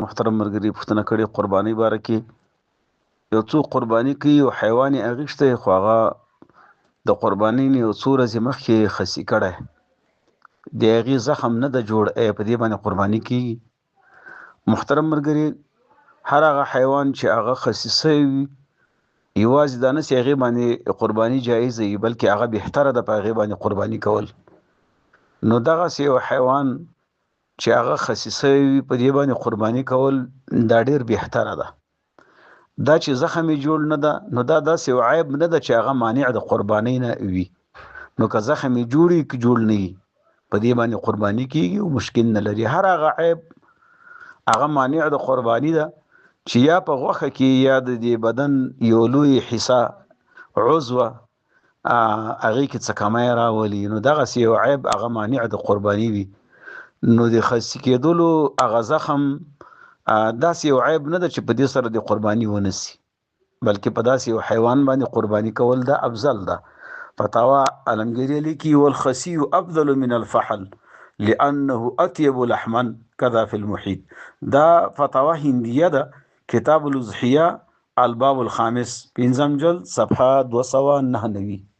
محترم ملګري پوښتنه کړې قرباني باره کې یو څوک قرباني کوي او حیوان یې اغېستی خو هغه د قربانۍ نه یو څو ورځې مخکې خسي کړی د هغې زخم نه ده جوړ په دې باندې قرباني کیږي. محترم ملګري هر هغه حیوان چې هغه خسي سوی وي یوازې دا نه چې هغې باندې قرباني جایزه وي بلکې هغه بهتره ده په هغې باندې قرباني کول. نو دغسې یو حیوان چې هغه خسي سوی وي په دې باندې قرباني کول دا ډیر بهتره ده. دا چې زخم یې جوړ نه ده نو دا داسې یو عیب نه ده چې هغه مانع د قربانۍ نه وي. نو که زخم یې جوړ وي که جوړ نه وي په دې باندې قرباني کیږي او مشکل نه لري. هر هغه عیب هغه مانع د قرباني ده چې یا په غوښه کې یا د دې بدن یو لوی حصه عضوه هغې کې څه کمی راولي نو دغسې یو عیب هغه مانع د قرباني وي. نو د خسي کېدلو هغه زخم داسې یو عیب نه ده چې په دې سره د قرباني ونسي بلکې په داسې یو حیوان باندې قرباني کول دا افضل ده. فتاوا علمګیری لیکي والخسي افضل من الفحل لانه اطيب لحما كذا في المحيط. دا فتاوا هندیه ده کتاب الاضحیه الباب الخامس 5 جلد صفحه 299.